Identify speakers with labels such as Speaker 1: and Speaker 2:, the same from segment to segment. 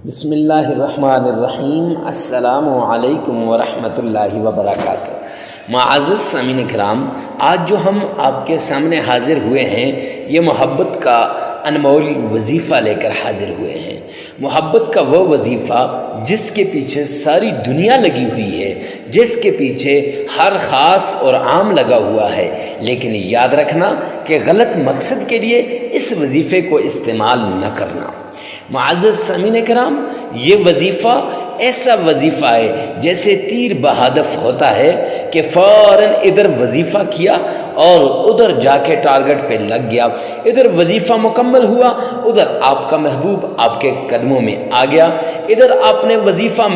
Speaker 1: بسم اللہ الرحمن الرحیم۔ السلام علیکم ورحمۃ اللہ وبرکاتہ۔ معزز سامعین کرام، آج جو ہم آپ کے سامنے حاضر ہوئے ہیں یہ محبت کا انمول وظیفہ لے کر حاضر ہوئے ہیں۔ محبت کا وہ وظیفہ جس کے پیچھے ساری دنیا لگی ہوئی ہے، جس کے پیچھے ہر خاص اور عام لگا ہوا ہے، لیکن یاد رکھنا کہ غلط مقصد کے لیے اس وظیفے کو استعمال نہ کرنا۔ معزز سامعین کرام، یہ وظیفہ ایسا وظیفہ ہے جیسے تیر بہدف ہوتا ہے کہ فوراً ادھر وظیفہ کیا اور ادھر جا کے ٹارگٹ پہ لگ گیا، ادھر وظیفہ مکمل ہوا، ادھر آپ کا محبوب آپ کے قدموں میں آ گیا، ادھر آپ نے وظیفہ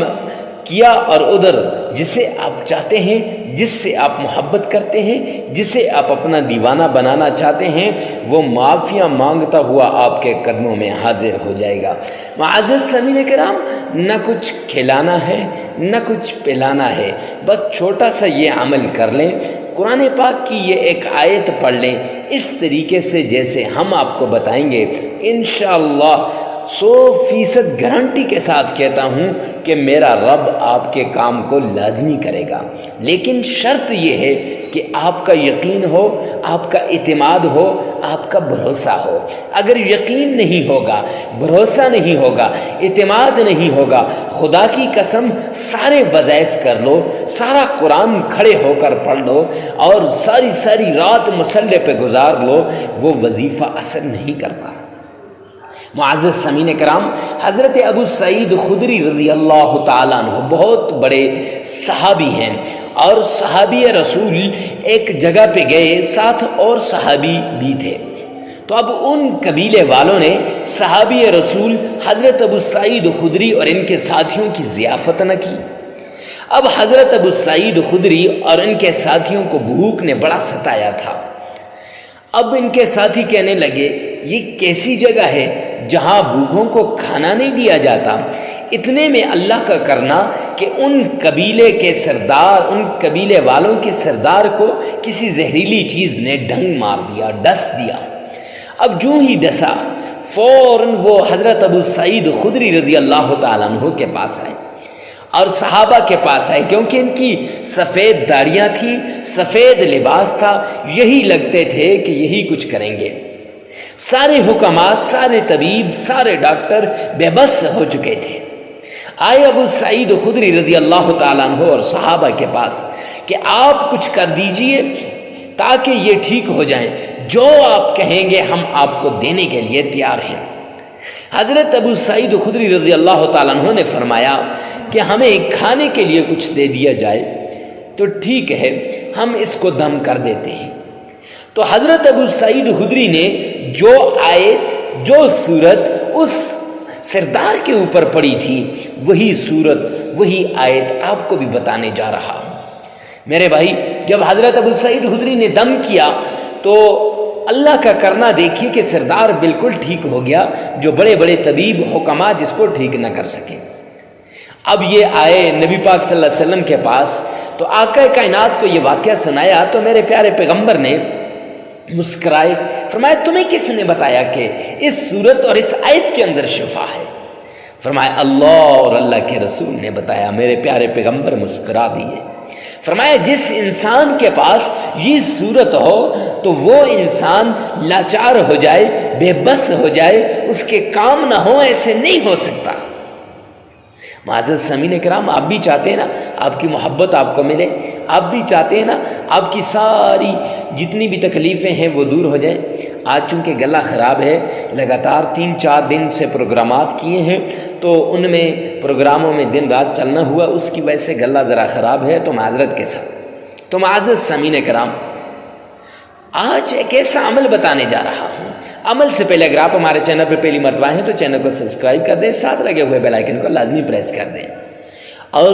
Speaker 1: کیا اور ادھر جسے آپ چاہتے ہیں، جس سے آپ محبت کرتے ہیں، جسے آپ اپنا دیوانہ بنانا چاہتے ہیں، وہ معافیاں مانگتا ہوا آپ کے قدموں میں حاضر ہو جائے گا۔ معزز سامعین کرام، نہ کچھ کھلانا ہے نہ کچھ پلانا ہے، بس چھوٹا سا یہ عمل کر لیں، قرآن پاک کی یہ ایک آیت پڑھ لیں اس طریقے سے جیسے ہم آپ کو بتائیں گے، انشاءاللہ 100% گارنٹی کے ساتھ کہتا ہوں کہ میرا رب آپ کے کام کو لازمی کرے گا۔ لیکن شرط یہ ہے کہ آپ کا یقین ہو، آپ کا اعتماد ہو، آپ کا بھروسہ ہو۔ اگر یقین نہیں ہوگا، بھروسہ نہیں ہوگا، اعتماد نہیں ہوگا، خدا کی قسم سارے وظائف کر لو، سارا قرآن کھڑے ہو کر پڑھ لو اور ساری رات مصلی پہ گزار لو، وہ وظیفہ اثر نہیں کرتا۔ معزز سامعین کرام، حضرت ابو سعید خدری رضی اللہ تعالیٰ عنہ بہت بڑے صحابی ہیں، اور صحابی رسول ایک جگہ پہ گئے، ساتھ اور صحابی بھی تھے۔ تو اب ان قبیلے والوں نے صحابی رسول حضرت ابو سعید خدری اور ان کے ساتھیوں کی ضیافت نہ کی۔ اب حضرت ابو سعید خدری اور ان کے ساتھیوں کو بھوک نے بڑا ستایا تھا۔ اب ان کے ساتھی کہنے لگے، یہ کیسی جگہ ہے جہاں بھوکوں کو کھانا نہیں دیا جاتا؟ اتنے میں اللہ کا کرنا کہ ان قبیلے کے سردار، ان قبیلے والوں کے سردار کو کسی زہریلی چیز نے ڈنگ مار دیا، ڈس دیا۔ اب جو ہی ڈسا، فوراً وہ حضرت ابو سعید خدری رضی اللہ تعالیٰ عنہ کے پاس آئے اور صحابہ کے پاس آئے، کیونکہ ان کی سفید داڑیاں تھیں، سفید لباس تھا، یہی لگتے تھے کہ یہی کچھ کریں گے۔ سارے حکماء، سارے طبیب، سارے ڈاکٹر بے بس ہو چکے تھے۔ آئے ابو سعید خدری رضی اللہ تعالیٰ عنہ اور صحابہ کے پاس کہ آپ کچھ کر دیجئے تاکہ یہ ٹھیک ہو جائیں، جو آپ کہیں گے ہم آپ کو دینے کے لیے تیار ہیں۔ حضرت ابو سعید خدری رضی اللہ تعالیٰ عنہ نے فرمایا کہ ہمیں کھانے کے لیے کچھ دے دیا جائے تو ٹھیک ہے، ہم اس کو دم کر دیتے ہیں۔ تو حضرت ابو سعید خدری نے جو آیت، جو سورت اس سردار کے اوپر پڑی تھی، وہی سورت، وہی آیت آپ کو بھی بتانے جا رہا ہوں۔ میرے بھائی، جب حضرت ابو سعید خدری نے دم کیا تو اللہ کا کرنا دیکھیے کہ سردار بالکل ٹھیک ہو گیا، جو بڑے بڑے طبیب حکماء جس کو ٹھیک نہ کر سکے۔ اب یہ آئے نبی پاک صلی اللہ علیہ وسلم کے پاس، تو آقا کائنات کو یہ واقعہ سنایا تو میرے پیارے پیغمبر نے مسکرائے، فرمایا تمہیں کس نے بتایا کہ اس صورت اور اس آیت کے اندر شفا ہے؟ فرمایا اللہ اور اللہ کے رسول نے بتایا۔ میرے پیارے پیغمبر مسکرا دیے، فرمایا جس انسان کے پاس یہ صورت ہو تو وہ انسان لاچار ہو جائے، بے بس ہو جائے، اس کے کام نہ ہو، ایسے نہیں ہو سکتا۔ معزز سامعین کرام، آپ بھی چاہتے ہیں نا آپ کی محبت آپ کو ملے؟ آپ بھی چاہتے ہیں نا آپ کی ساری جتنی بھی تکلیفیں ہیں وہ دور ہو جائیں؟ آج چونکہ گلا خراب ہے، لگاتار 3-4 دن سے پروگرامات کیے ہیں، تو ان میں پروگراموں میں دن رات چلنا ہوا، اس کی وجہ سے گلا ذرا خراب ہے، تو معذرت کے ساتھ۔ تو معزز سامعین کرام، آج ایک ایسا عمل بتانے جا رہا ہوں۔ عمل سے پہلے اگر آپ ہمارے چینل پہ پہلی مرتبہ ہیں تو چینل کو سبسکرائب کر دیں، ساتھ لگے ہوئے بیل آئیکن کو لازمی پریس کر دیں، اور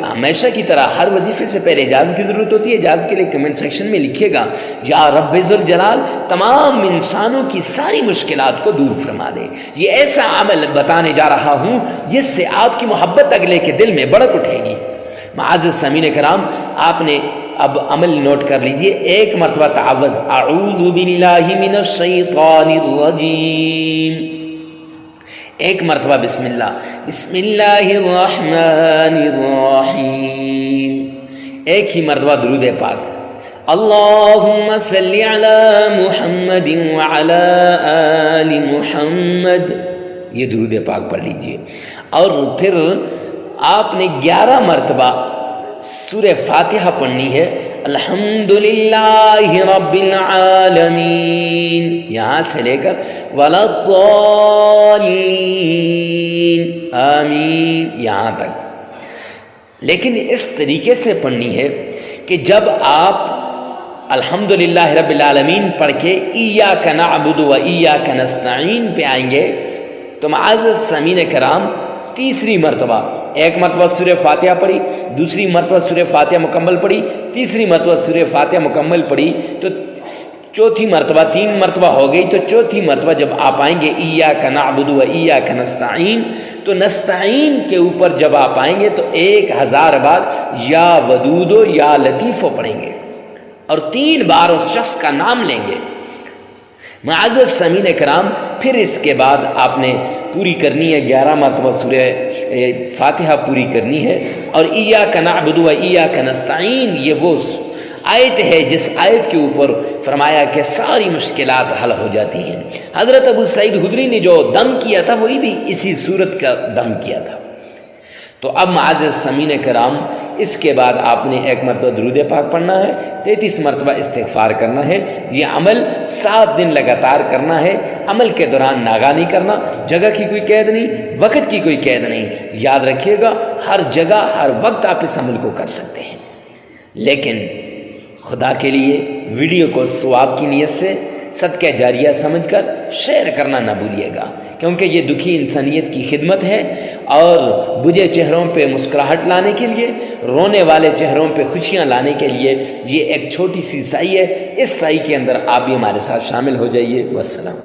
Speaker 1: ہمیشہ کی طرح ہر وظیفے سے پہلے اجازت کی ضرورت ہوتی ہے۔ اجازت کے لیے کمنٹ سیکشن میں لکھیے گا، یا رب ذوالجلال تمام انسانوں کی ساری مشکلات کو دور فرما دے۔ یہ ایسا عمل بتانے جا رہا ہوں جس سے آپ کی محبت اگلے کے دل میں بڑک اٹھے گی۔ معزز سامعین کرام، آپ نے اب عمل نوٹ کر لیجئے، ایک مرتبہ تعوذ، اعوذ باللہ من الشیطان الرجیم، ایک مرتبہ بسم اللہ الرحمن الرحیم، ایک ہی مرتبہ درود پاک، اللہم صلی علی محمد وعلی آل محمد، یہ درود پاک پڑھ لیجئے۔ اور پھر آپ نے 11 مرتبہ سورہ فاتحہ پڑھنی ہے، الحمدللہ رب العالمین، یہاں سے لے کر ولا الضالین آمین یہاں تک۔ لیکن اس طریقے سے پڑھنی ہے کہ جب آپ الحمدللہ رب العالمین پڑھ کے ایاک نعبد و ایاک نستعین پہ آئیں گے تو معزز سامعین کرام تیسری مرتبہ، ایک مرتبہ سورہ فاتحہ پڑھی، دوسری مرتبہ سورہ فاتحہ مکمل پڑھی، تیسری مرتبہ سورہ فاتحہ مکمل پڑھی، تو چوتھی مرتبہ 3 مرتبہ ہو گئی، تو چوتھی مرتبہ جب آپ آئیں گے ایاک نعبد و ایاک نستعین، تو نستعین کے اوپر جب آپ آئیں گے تو 1000 بار یا ودود و یا لطیف پڑھیں گے اور 3 بار اس شخص کا نام لیں گے۔ معزز سامعین کرام، پھر اس کے بعد آپ نے پوری کرنی ہے 11 مرتبہ سورہ فاتحہ پوری کرنی ہے، اور ایاک نعبد و ایاک نستعین یہ وہ آیت ہے جس آیت کے اوپر فرمایا کہ ساری مشکلات حل ہو جاتی ہیں۔ حضرت ابو سعید خدری نے جو دم کیا تھا وہی بھی اسی صورت کا دم کیا تھا۔ تو اب معزز سامعین کرام، اس کے بعد آپ نے 1 مرتبہ درود پاک پڑھنا ہے، 33 مرتبہ استغفار کرنا ہے۔ یہ عمل 7 دن لگاتار کرنا ہے، عمل کے دوران ناغہ نہیں کرنا، جگہ کی کوئی قید نہیں، وقت کی کوئی قید نہیں۔ یاد رکھیے گا ہر جگہ ہر وقت آپ اس عمل کو کر سکتے ہیں، لیکن خدا کے لیے ویڈیو کو ثواب کی نیت سے صدقہ جاریہ سمجھ کر شیئر کرنا نہ بھولیے گا، کیونکہ یہ دکھی انسانیت کی خدمت ہے، اور بجھے چہروں پہ مسکراہٹ لانے کے لیے، رونے والے چہروں پہ خوشیاں لانے کے لیے یہ ایک چھوٹی سی سائی ہے۔ اس سائی کے اندر آپ بھی ہمارے ساتھ شامل ہو جائیے۔ والسلام۔